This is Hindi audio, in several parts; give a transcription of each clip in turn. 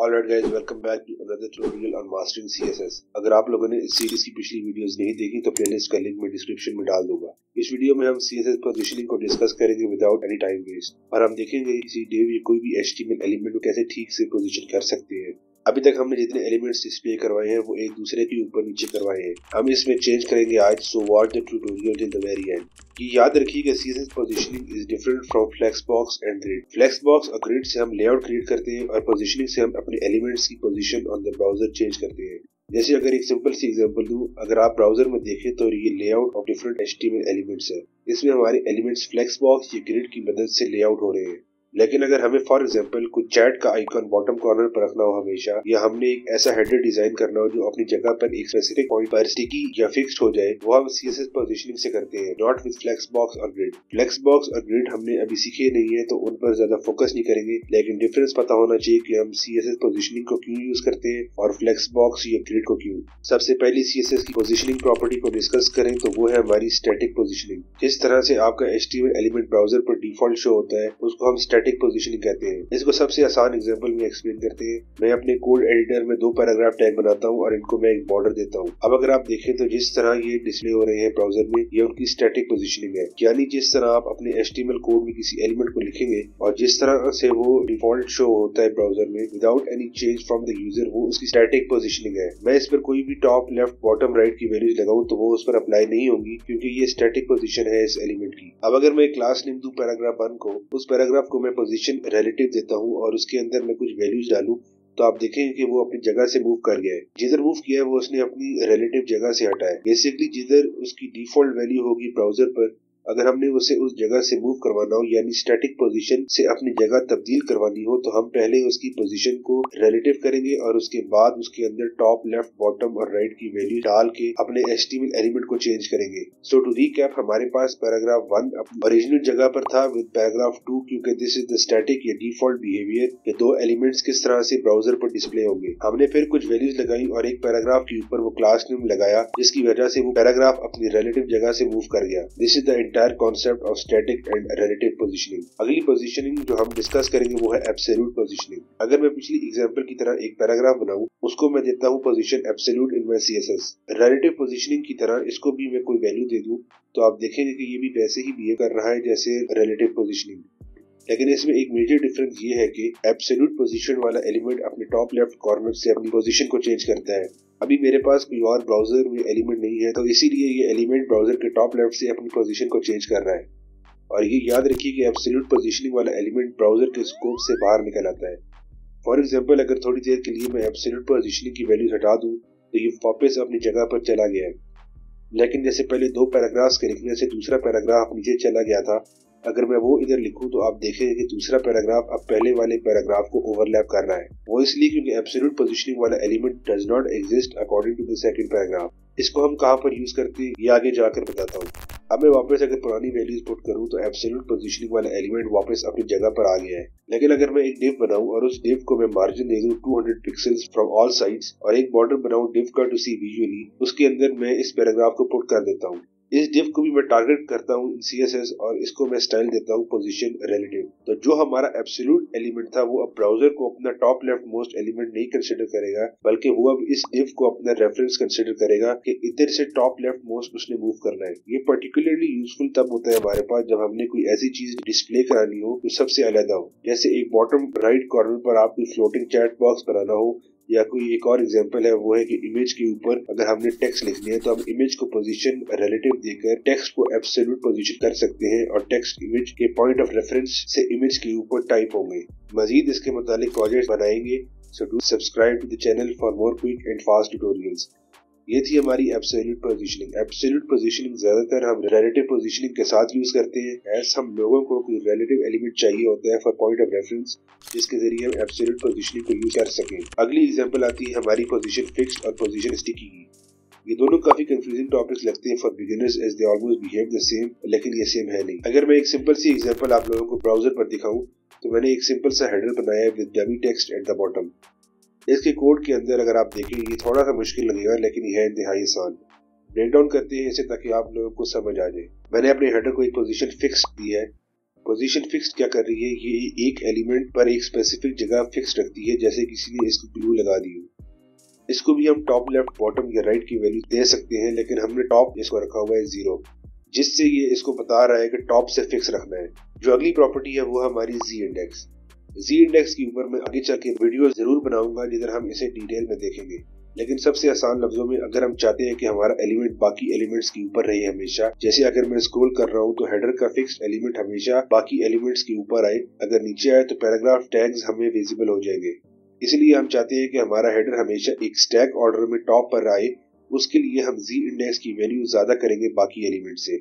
Alright guys, welcome back to another tutorial on mastering CSS। अगर आप लोगों ने इस सीरीज की पिछली वीडियोस नहीं देखी तो प्लेलिस्ट का लिंक मैं डिस्क्रिप्शन में डाल दूंगा। इस वीडियो में हम CSS पोजीशनिंग को डिस्कस करेंगे विदाउट एनी टाइम वेस्ट और हम देखेंगे किसी div या कोई भी HTML एलिमेंट को कैसे ठीक से पोजीशन कर सकते हैं। अभी तक हमने जितने एलिमेंट्स डिस्प्ले करवाए हैं वो एक दूसरे के ऊपर नीचे करवाए हैं। हम इसमें चेंज करेंगे आज, so watch the tutorial till the very and. ये याद रखिएगा CSS positioning is different from flexbox and grid. Flexbox और ग्रिड से हम लेआउट क्रिएट करते हैं और पोजीशनिंग से हम अपने एलिमेंट्स की position on the browser change करते हैं। जैसे अगर एक सिंपल सी एग्जांपल दूं, अगर आप ब्राउजर में देखें तो ये layout of different HTML elements है। इसमें हमारे एलिमेंट्स फ्लेक्सबॉक्स या ग्रिड की मदद से लेआउट हो रहे हैं। लेकिन अगर हमें फॉर एग्जांपल कोई चैट का आइकन बॉटम कॉर्नर पर रखना हो हमेशा, या हमने एक ऐसा हेडर डिजाइन करना हो जो अपनी जगह पर एक स्पेसिफिक पॉइंट पर स्टिकी या फिक्स्ड हो जाए, वो हम CSS पोजीशनिंग से करते हैं, नॉट विद फ्लेक्सबॉक्स और ग्रिड। फ्लेक्सबॉक्स और ग्रिड हमने अभी सीखे नहीं है तो उन पर ज्यादा फोकस नहीं करेंगे, लेकिन डिफरेंस पता होना चाहिए कि हम CSS पोजीशनिंग को क्यों यूज करते हैं और फ्लेक्सबॉक्स या ग्रिड को क्यों। सबसे पहले CSS की पोजीशनिंग प्रॉपर्टी को डिस्कस करें तो वो है हमारी स्टैटिक पोजीशनिंग। जिस तरह से आपका HTML एलिमेंट ब्राउजर पर डिफॉल्ट शो होता है उसको हम स्टैटिक पोजीशनिंग कहते हैं। इसको सबसे आसान एग्जांपल में एक्सप्लेन करते हैं। मैं अपने कोड एडिटर में 2 पैराग्राफ टैग बनाता हूं और इनको मैं एक बॉर्डर देता हूं। अब अगर आप देखें तो जिस तरह ये डिस्प्ले हो रहे हैं ब्राउजर में, ये उनकी स्टैटिक पोजीशनिंग है। यानी जिस तरह आप अपने HTML कोड में किसी एलिमेंट को लिखेंगे और जिस तरह से वो डिफॉल्ट शो होता है ब्राउजर में without any change from the user, वो उसकी स्टैटिक पोजीशनिंग है। मैं इस पर कोई भी टॉप, लेफ्ट, बॉटम, राइट की वैल्यूज लगाऊं तो वो उस पर अप्लाई नहीं होंगी क्योंकि ये स्टैटिक पोजीशन है इस एलिमेंट की। अब अगर मैं क्लास नेम दूं पैराग्राफ 1 को, उस पैराग्राफ को मैं पोजीशन रिलेटिव देता हूं और उसके अंदर मैं कुछ वैल्यूज डालूं तो आप देखेंगे कि वो अपनी जगह से मूव कर गया है। जिधर मूव किया है वो उसने अपनी रिलेटिव जगह से हटा है। बेसिकली जिधर उसकी डिफॉल्ट वैल्यू होगी ब्राउजर पर, अगर हमने उसे उस जगह से मूव करवाना हो यानी स्टैटिक पोजीशन से अपनी जगह तब्दील करवानी हो, तो हम पहले उसकी पोजीशन को रिलेटिव करेंगे और उसके बाद उसके अंदर टॉप, लेफ्ट, बॉटम और राइट की वैल्यू डाल के अपने HTML एलिमेंट को चेंज करेंगे। सो टू रिकैप, हमारे पास पैराग्राफ 1 अपनी ओरिजिनल जगह पर था विद पैराग्राफ 2 क्योंकि दिस इज द स्टैटिक या डिफॉल्ट बिहेवियर के 2 एलिमेंट्स किस तरह से ब्राउजर पर डिस्प्ले होंगे। हमने फिर कुछ वैल्यूज लगाई और एक पैराग्राफ के ऊपर वो क्लास नेम लगाया जिसकी वजह से वो पैराग्राफ अपनी रिलेटिव जगह से मूव कर गया। This is the entire concept of static and relative positioning. अगली पोजीशनिंग जो हम डिस्कस करेंगे वो है एब्सोल्यूट पोजीशनिंग। अगर मैं पिछली एग्जांपल की तरह एक पैराग्राफ बनाऊं, उसको मैं देता हूं position absolute in my CSS। Relative positioning की तरह इसको भी मैं कोई वैल्यू दे दूं तो आप देखेंगे कि ये भी वैसे ही बिहेव कर रहा है जैसे रिलेटिव पोजीशनिंग। लेकिन इसमें एक मेजर डिफरेंस ये है कि एब्सोल्यूट पोजीशन वाला एलिमेंट अपने टॉप लेफ्ट कॉर्नर से अपनी पोजीशन को चेंज करता है। अभी मेरे पास कोई और ब्राउजर में एलिमेंट नहीं है तो इसीलिए ये एलिमेंट ब्राउजर के टॉप लेफ्ट से अपनी पोजीशन को चेंज कर रहा है। और ये याद रखिए कि एब्सोल्यूट पोजीशनिंग वाला एलिमेंट ब्राउजर के स्कोप से बाहर निकल आता है। फॉर एग्जांपल, अगर थोड़ी देर के लिए मैं एब्सोल्यूट पोजीशनिंग की वैल्यू हटा दूं तो ये वापस अपनी जगह पर चला गया है। लेकिन जैसे पहले 2 पैराग्राफ्स के लिखने से दूसरा पैराग्राफ नीचे चला गया था, अगर मैं वो इधर लिखूं तो आप देखेंगे कि दूसरा पैराग्राफ अब पहले वाले पैराग्राफ को ओवरलैप कर रहा है। वो इसलिए क्योंकि एब्सोल्यूट पोजीशनिंग वाला element does not exist according to the second paragraph. इसको हम कहां पर यूज करते हैं ये आगे जाकर बताता हूँ। अब मैं वापस अगर पुरानी वैल्यूज पुट करूं तो एब्सोल्यूट पोजीशनिंग वाला एलिमेंट वापस अपनी जगह पर आ गया है। लेकिन अगर मैं एक डिव बनाऊं और उस डिव को मैं मार्जिन दे दूं 200 पिक्सेल्स फ्रॉम ऑल साइड्स और एक बॉर्डर बनाऊं डिव का टू सी विजुअली, उसके अंदर मैं इस पैराग्राफ को पुट कर देता हूं। इस डिव को भी मैं टारगेट करता हूं इन CSS और इसको मैं स्टाइल देता हूं पोजीशन रिलेटिव। तो जो हमारा एब्सोल्यूट एलिमेंट था वो अब ब्राउजर को अपना टॉप लेफ्ट मोस्ट एलिमेंट नहीं कंसीडर करेगा, बल्कि वो अब इस डिव को अपना रेफरेंस कंसीडर करेगा कि इधर से टॉप लेफ्ट मोस्ट उसने मूव करना है। ये पर्टिकुलरली यूजफुल तब होता है हमारे पास जब हमने कोई ऐसी चीज डिस्प्ले करानी हो जो सबसे अलग हो। जैसे एक बॉटम राइट कॉर्नर पर आप कोई फ्लोटिंग चैट बॉक्स बनाना हो, या कोई एक और एग्जांपल है वो है कि इमेज के ऊपर अगर हमने टेक्स्ट लिखनी है तो हम इमेज को पोजीशन रिलेटिव देकर टेक्स्ट को एब्सोल्यूट पोजीशन कर सकते हैं और टेक्स्ट इमेज के पॉइंट ऑफ रेफरेंस से इमेज के ऊपर टाइप होंगे। मजीद इसके मुतालिक प्रोजेक्ट बनाएंगे, so do subscribe to the channel for more quick and fast tutorials. ये थी हमारी एब्सोल्यूट पोजीशनिंग। एब्सोल्यूट पोजीशनिंग ज्यादातर हम रिलेटिव पोजीशनिंग के साथ यूज करते हैं, एज हम लोगों को कोई रिलेटिव एलिमेंट चाहिए होता है फॉर पॉइंट ऑफ रेफरेंस जिसके जरिए हम एब्सोल्यूट पोजीशनिंग को यूज कर सकें। अगली एग्जांपल आती है हमारी पोजीशन फिक्स्ड और पोजीशन स्टिकी की। ये दोनों काफी कंफ्यूजिंग टॉपिक्स लगते हैं for beginners as they almost behave the same, लेकिन ये सेम है नहीं। अगर मैं एक सिंपल सी एग्जांपल आप लोगों को ब्राउजर पर दिखाऊं तो मैंने एक सिंपल सा हेडर बनाया है with dummy text at the bottom. इसके कोड के अंदर अगर आप देखें ये थोड़ा सा मुश्किल लगेगा लेकिन यह है इंतहाई आसान। ब्रेक डाउन करते हैं इसे ताकि आप लोगों को समझ आ जाए। मैंने अपने हेडर को एक पोजीशन फिक्स दी है पोजीशन फिक्स्ड क्या कर रही है, ये एक एलिमेंट पर एक स्पेसिफिक जगह फिक्स रखती है, जैसे किसी ने इसको ग्लू लगा दी हो। इसको भी हम टॉप, लेफ्ट, बॉटम या राइट की वैल्यू दे सकते हैं, लेकिन हमने टॉप इसको रखा हुआ है 0, जिससे ये इसको बता रहा है कि टॉप से फिक्स रखना है। जो अगली प्रॉपर्टी है वो हमारी जी इंडेक्स। जी इंडेक्स के ऊपर मैं आगे चल के वीडियो जरूर बनाऊंगा जिधर हम इसे डिटेल में देखेंगे, लेकिन सबसे आसान लफ्जों में अगर हम चाहते हैं कि हमारा एलिमेंट बाकी एलिमेंट्स के ऊपर रहे हमेशा, जैसे अगर मैं स्क्रॉल कर रहा हूँ तो हेडर का फिक्स्ड एलिमेंट हमेशा बाकी एलिमेंट्स के ऊपर आए, अगर नीचे आए तो पैराग्राफ टैग्स हमें विजिबल हो जाएंगे। इसलिए हम चाहते हैं कि हमारा हेडर हमेशा एक स्टैक ऑर्डर में टॉप पर आए। उसके लिए हम जी इंडेक्स की वैल्यू ज्यादा करेंगे बाकी एलिमेंट से,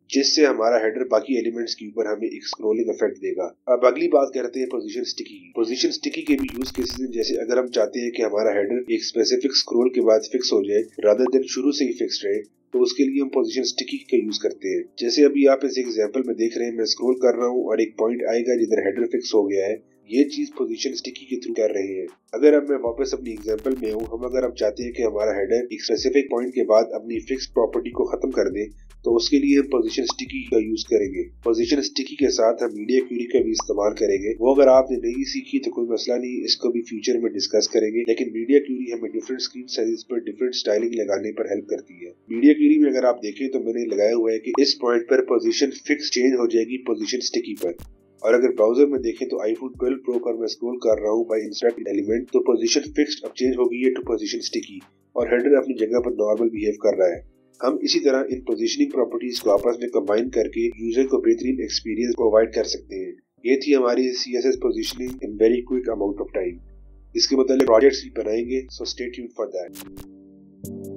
जिससे हमारा हेडर बाकी एलिमेंट्स के ऊपर हमें एक स्क्रोलिंग इफेक्ट देगा। अब अगली बात करते हैं पोजीशन स्टिकी। पोजीशन स्टिकी के भी यूज केसेस हैं, जैसे अगर हम चाहते हैं कि हमारा हेडर एक स्पेसिफिक स्क्रोल के बाद फिक्स हो जाए रादर देन शुरू से ही फिक्स रहे, तो उसके लिए हम पोजीशन स्टिकी का यूज करते हैं। जैसे अभी आप इस एग्जांपल में देख रहे हैं, मैं स्क्रॉल कर रहा हूँ और एक पॉइंट आएगा जिधर हेडर फिक्स हो गया है। ये चीज पोजीशन स्टिकी के थ्रू कर रहे हैं। अगर अब मैं वापस अपनी एग्जांपल में हूँ, अगर हम चाहते हैं कि हमारा हेडर एक स्पेसिफिक पॉइंट के बाद अपनी फिक्स प्रॉपर्टी को खत्म कर दे, तो उसके लिए हम पोजीशन स्टिकी का यूज करेंगे। पोजीशन स्टिकी के साथ हम मीडिया क्वेरी का भी इस्तेमाल करेंगे। वो अगर आपने नहीं सीखी तो कोई मसला नहीं, इसको भी फ्यूचर में डिस्कस करेंगे, लेकिन मीडिया क्वेरी हमें डिफरेंट स्क्रीन साइजेस पर डिफरेंट स्टाइलिंग लगाने पर हेल्प करती है। मीडिया क्वेरी में अगर आप देखें तो मैंने लगाया हुआ है कि इस पॉइंट पर पोजीशन फिक्स चेंज हो जाएगी पोजीशन स्टिकी पर, और अगर ब्राउजर में देखें तो आईफोन 12 प्रो पर मैं स्क्रॉल कर रहा हूँ बाय इंस्टेंट एलिमेंट, तो पोजीशन फिक्स्ड अब चेंज हो गई है टू पोजीशन स्टिकी और हेडर अपनी जगह पर नॉर्मल बिहेव कर रहा है। हम इसी तरह इन पोजीशनिंग प्रॉपर्टीज को आपस में कंबाइन करके यूजर को बेहतरीन एक्सपीरियंस प्रोवाइड कर सकते हैं। ये थी हमारी CSS positioning in very quick amount of time. इसके मतलब प्रोजेक्ट्स भी बनाएंगे, so stay tuned for that.